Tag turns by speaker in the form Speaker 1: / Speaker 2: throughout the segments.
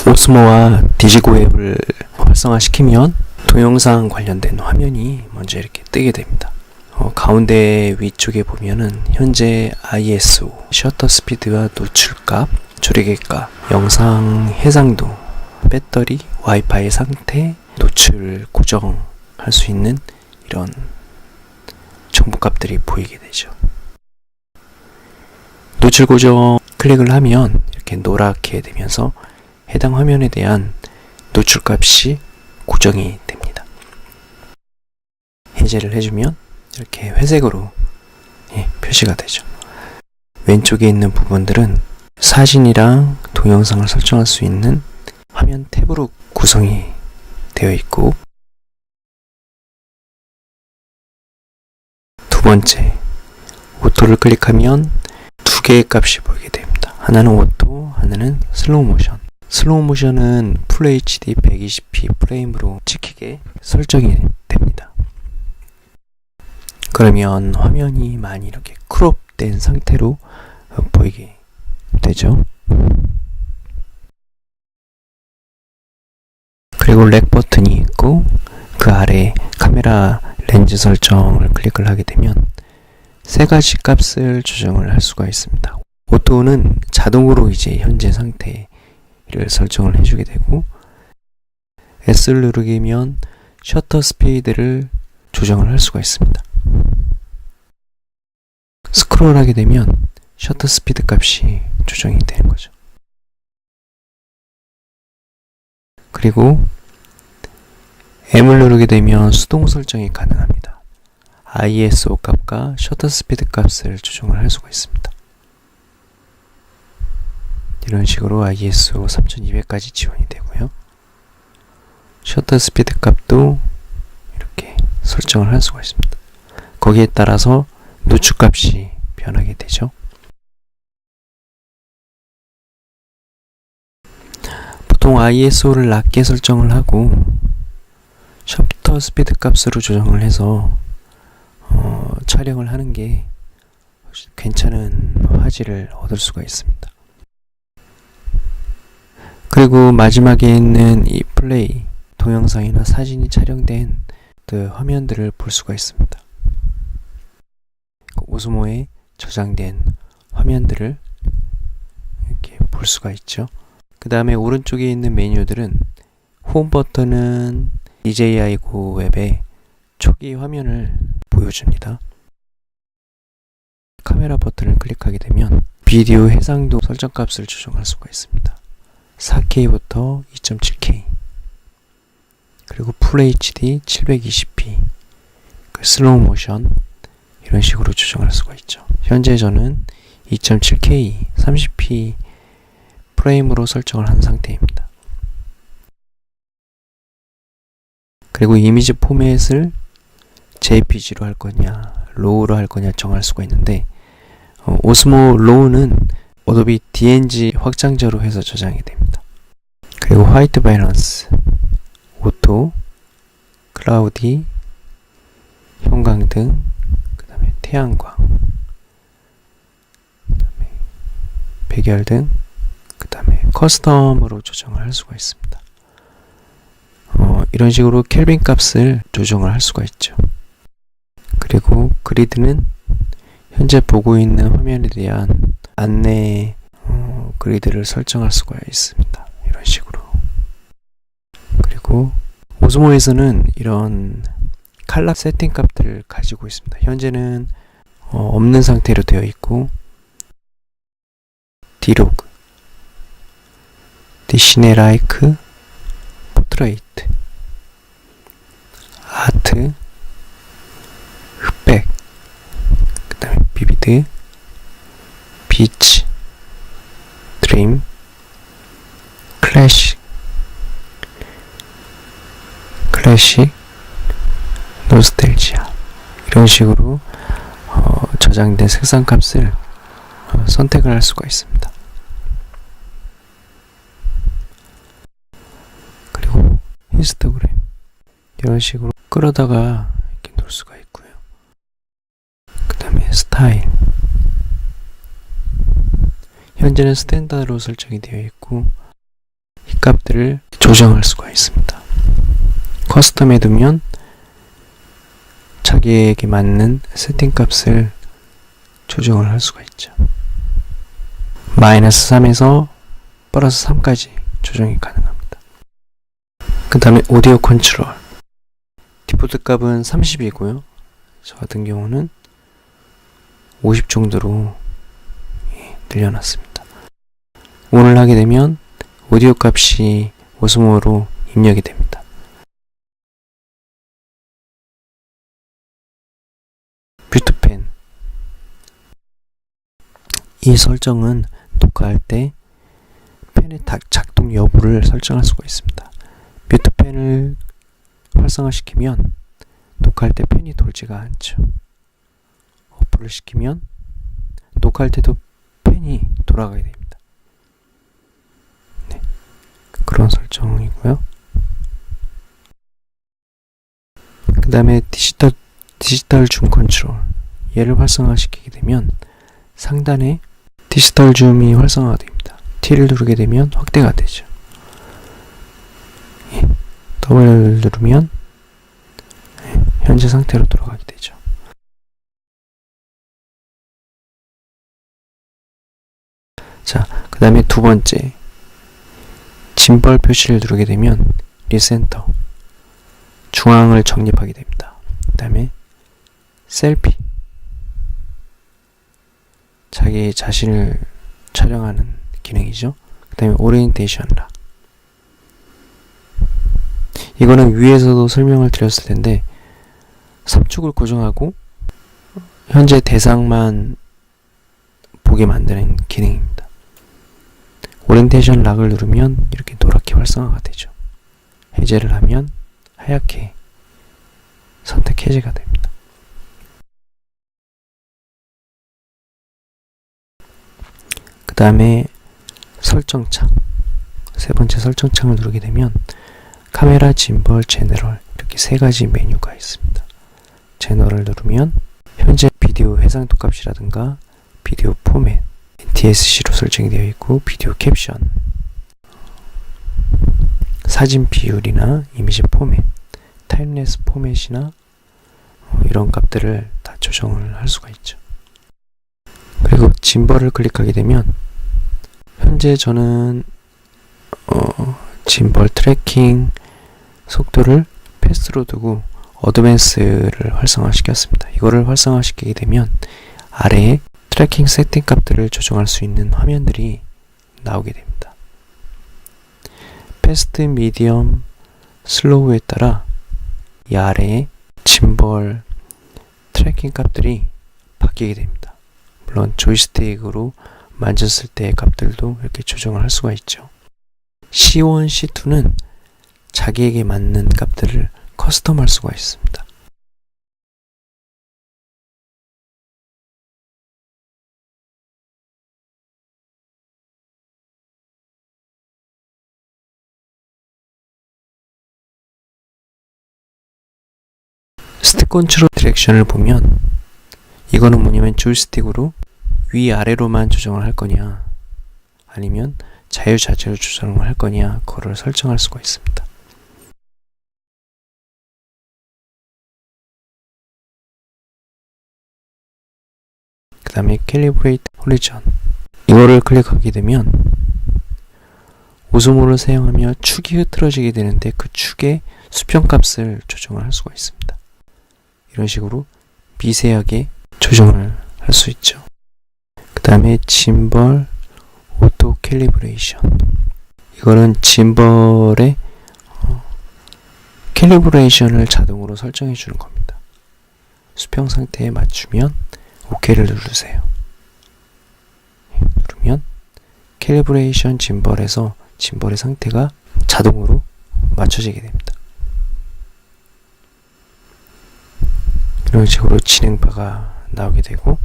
Speaker 1: 오스모와 디지고 앱을 활성화시키면 동영상 관련된 화면이 먼저 이렇게 뜨게 됩니다. 가운데 위쪽에 보면은 현재 ISO, 셔터 스피드와 노출값, 조리개값, 영상 해상도, 배터리, 와이파이 상태, 노출 고정할 수 있는 이런 정보값들이 보이게 되죠. 노출 고정 클릭을 하면 이렇게 노랗게 되면서 해당 화면에 대한 노출값이 고정이 됩니다. 해제를 해주면 이렇게 회색으로 표시가 되죠. 왼쪽에 있는 부분들은 사진이랑 동영상을 설정할 수 있는 화면 탭으로 구성이 되어 있고, 두 번째 오토를 클릭하면 두 개의 값이 보이게 됩니다. 하나는 오토, 하나는 슬로우 모션. 슬로우 모션은 FHD 120p 프레임으로 찍히게 설정이 됩니다. 그러면 화면이 많이 이렇게 크롭된 상태로 보이게 되죠. 그리고 렉 버튼이 있고, 그 아래 카메라 렌즈 설정을 클릭을 하게 되면 세 가지 값을 조정을 할 수가 있습니다. 오토는 자동으로 이제 현재 상태를 설정을 해주게 되고, S를 누르면 셔터 스피드를 조정을 할 수가 있습니다. 스크롤하게 되면 셔터 스피드 값이 조정이 되는 거죠. 그리고 M을 누르게 되면 수동 설정이 가능합니다. ISO 값과 셔터 스피드 값을 조정을 할 수가 있습니다. 이런 식으로 ISO 3200까지 지원이 되고요. 셔터 스피드 값도 이렇게 설정을 할 수가 있습니다. 거기에 따라서 노출 값이 변하게 되죠. 보통 ISO를 낮게 설정을 하고 셔터 스피드 값으로 조정을 해서 촬영을 하는 게 괜찮은 화질을 얻을 수가 있습니다. 그리고 마지막에 있는 이 플레이, 동영상이나 사진이 촬영된 그 화면들을 볼 수가 있습니다. 오스모에 저장된 화면들을 이렇게 볼 수가 있죠. 그 다음에 오른쪽에 있는 메뉴들은 홈 버튼은 DJI Go 앱의 초기 화면을 보여줍니다. 카메라 버튼을 클릭하게 되면 비디오 해상도 설정 값을 조정할 수가 있습니다. 4K부터 2.7K, 그리고 FHD 720p, 슬로우 모션, 이런 식으로 조정할 수가 있죠. 현재 저는 2.7K 30p 프레임으로 설정을 한 상태입니다. 그리고 이미지 포맷을 JPG로 할 거냐, 로우로 할 거냐 정할 수가 있는데, 오스모 로우는 어도비 DNG 확장자로 해서 저장이 됩니다. 그리고 화이트 밸런스, 오토, 클라우디, 형광등, 그 다음에 태양광, 그 다음에 백열등, 그 다음에 커스텀으로 조정을 할 수가 있습니다. 이런 식으로 켈빈 값을 조정을 할 수가 있죠. 그리고 그리드는 현재 보고 있는 화면에 대한 안내 그리드를 설정할 수가 있습니다. 이런 식으로. 그리고 오스모에서는 이런 칼라 세팅 값들을 가지고 있습니다. 현재는 없는 상태로 되어 있고, 디로그, 디시네라이크, 포트레이트, 아트, 흑백, 그 다음에 비비드, 비치, 드림, 클래식, 노스텔지아, 이런 식으로 저장된 색상 값을 선택을 할 수가 있습니다. 그리고 히스토그램, 이런 식으로 끌어다가 이렇게 놓을 수가 있고요. 그 다음에 스타일, 현재는 스탠다드로 설정이 되어 있고, 값들을 조정할 수가 있습니다. 커스텀에 두면 자기에게 맞는 세팅 값을 조정을 할 수가 있죠. -3에서 플러스 3까지 조정이 가능합니다. 그 다음에 오디오 컨트롤. 디폴트 값은 30이고요. 저 같은 경우는 50 정도로 늘려놨습니다. ON을 하게 되면 오디오 값이 오스모로 입력이 됩니다. 뮤트펜. 이 설정은 녹화할 때 펜의 작동 여부를 설정할 수가 있습니다. 뮤트펜을 활성화시키면 녹화할 때 펜이 돌지가 않죠. 오프를 시키면 녹화할 때도 펜이 돌아가게 됩니다. 네, 그런 설정이고요. 그 다음에 디지털 줌 컨트롤. 얘를 활성화시키게 되면 상단에 디지털 줌이 활성화가 됩니다. T를 누르게 되면 확대가 되죠. W를 누르면 현재 상태로 돌아가게 되죠. 자, 그 다음에 두 번째, 짐벌 표시를 누르게 되면 리센터, 중앙을 정립하게 됩니다. 그 다음에 셀피, 자기 자신을 촬영하는 기능이죠. 그 다음에 오리엔테이션 락. 이거는 위에서도 설명을 드렸을 텐데 섭축을 고정하고 현재 대상만 보게 만드는 기능입니다. 오리엔테이션 락을 누르면 이렇게 노랗게 활성화가 되죠. 해제를 하면 하얗게 선택 해제가 됩니다. 그 다음에 설정창, 세 번째 설정창을 누르게 되면 카메라, 짐벌, 제너럴 이렇게 세 가지 메뉴가 있습니다. 제너럴 누르면 현재 비디오 해상도 값이라든가 비디오 포맷, NTSC로 설정이 되어 있고 비디오 캡션, 사진 비율이나 이미지 포맷, 타임레스 포맷이나 이런 값들을 다 조정을 할 수가 있죠. 그리고 짐벌을 클릭하게 되면 현재 저는 짐벌 트래킹 속도를 패스트로 두고 어드밴스를 활성화시켰습니다. 이거를 활성화시키게 되면 아래에 트래킹 세팅 값들을 조정할 수 있는 화면들이 나오게 됩니다. 패스트, 미디엄, 슬로우에 따라 이 아래에 짐벌 트래킹 값들이 바뀌게 됩니다. 물론 조이스틱으로 만졌을 때의 값들도 이렇게 조정을 할 수가 있죠. C1, C2는 자기에게 맞는 값들을 커스텀할 수가 있습니다. 스텝 컨트롤 디렉션을 보면 이거는 뭐냐면 조이스틱으로 위아래로만 조정을 할 거냐 아니면 자유자재로 조정을 할 거냐 그거를 설정할 수가 있습니다. 그 다음에 캘리브레이트 호리존, 이거를 클릭하게 되면 오스모를 사용하며 축이 흐트러지게 되는데 그 축의 수평값을 조정을 할 수가 있습니다. 이런 식으로 미세하게 조정을 할 수 있죠. 그 다음에 짐벌 오토 캘리브레이션, 이거는 짐벌의 캘리브레이션을 자동으로 설정해 주는 겁니다. 수평 상태에 맞추면 OK를 누르세요. 누르면 캘리브레이션 짐벌에서 짐벌의 상태가 자동으로 맞춰지게 됩니다. 이런 식으로 진행바가 나오게 되고,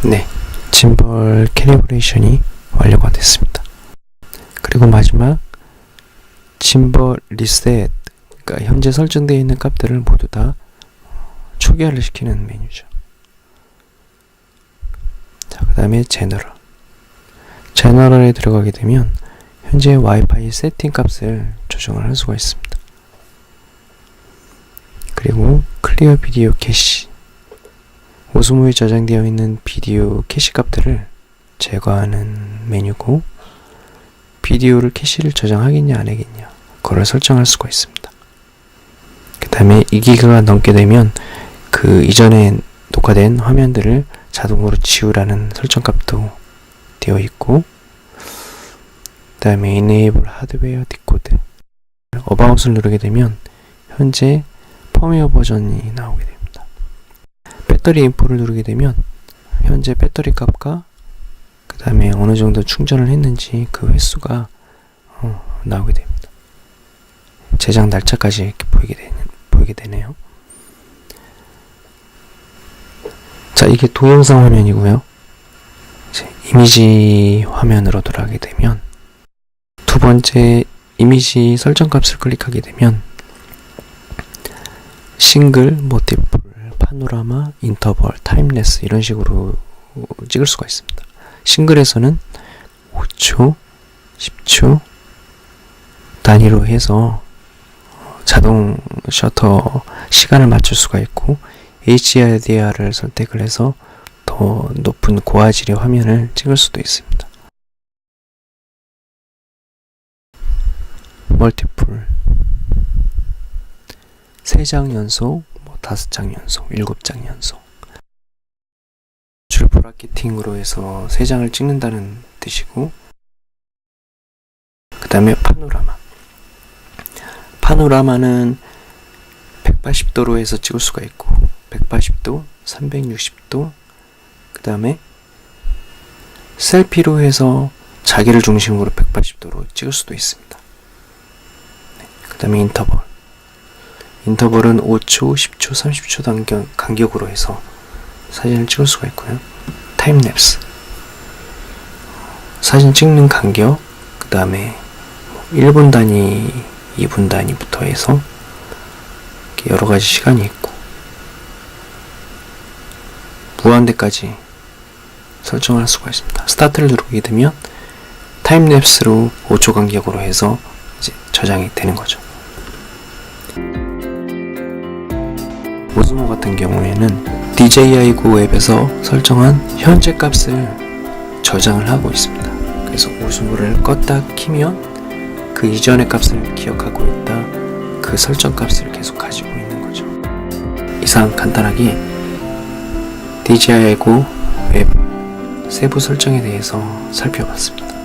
Speaker 1: 네, 짐벌 캘리브레이션이 완료가 됐습니다. 그리고 마지막 짐벌 리셋, 그러니까 현재 설정되어 있는 값들을 모두 다 초기화를 시키는 메뉴죠. 자, 그 다음에 제너럴 제너럴에 들어가게 되면 현재 와이파이 세팅 값을 조정을 할 수가 있습니다. 그리고 클리어 비디오 캐시, 오스모에 저장되어 있는 비디오 캐시 값들을 제거하는 메뉴고, 비디오를 캐시를 저장하겠냐 안 하겠냐 그걸 설정할 수가 있습니다. 그 다음에 2기가가 넘게 되면 그 이전에 녹화된 화면들을 자동으로 지우라는 설정값도 되어 있고, 그 다음에 Enable 하드웨어 디코드, 어바웃을 누르게 되면 현재 펌웨어 버전이 나오게 됩니다. 배터리 인포를 누르게 되면 현재 배터리 값과 그 다음에 어느 정도 충전을 했는지 그 횟수가 나오게 됩니다. 제작 날짜까지 이렇게 보이게 되네요. 자, 이게 동영상 화면이고요. 이제 이미지 화면으로 돌아가게 되면 두 번째 이미지 설정 값을 클릭하게 되면 싱글, 멀티플, 파노라마, 인터벌, 타임레스 이런 식으로 찍을 수가 있습니다. 싱글에서는 5초, 10초 단위로 해서 자동 셔터 시간을 맞출 수가 있고, HDR을 선택을 해서 더 높은 고화질의 화면을 찍을 수도 있습니다. 멀티플 3장 연속, 5장 연속, 7장 연속. 줄 브라켓팅으로 해서 3장을 찍는다는 뜻이고, 그 다음에 파노라마. 파노라마는 180도로 해서 찍을 수가 있고, 180도, 360도, 그 다음에 셀피로 해서 자기를 중심으로 180도로 찍을 수도 있습니다. 그 다음에 인터벌. 인터벌은 5초, 10초, 30초 간격으로 해서 사진을 찍을 수가 있고요. 타임랩스. 사진 찍는 간격, 그 다음에 1분 단위, 2분 단위부터 해서 여러 가지 시간이 있고, 무한대까지 설정할 수가 있습니다. 스타트를 누르게 되면 타임랩스로 5초 간격으로 해서 이제 저장이 되는 거죠. 오스모 같은 경우에는 DJI Go 앱에서 설정한 현재 값을 저장을 하고 있습니다. 그래서 오스모를 껐다 키면 그 이전의 값을 기억하고 있다, 그 설정 값을 계속 가지고 있는 거죠. 이상 간단하게 DJI Go 웹 세부 설정에 대해서 살펴봤습니다.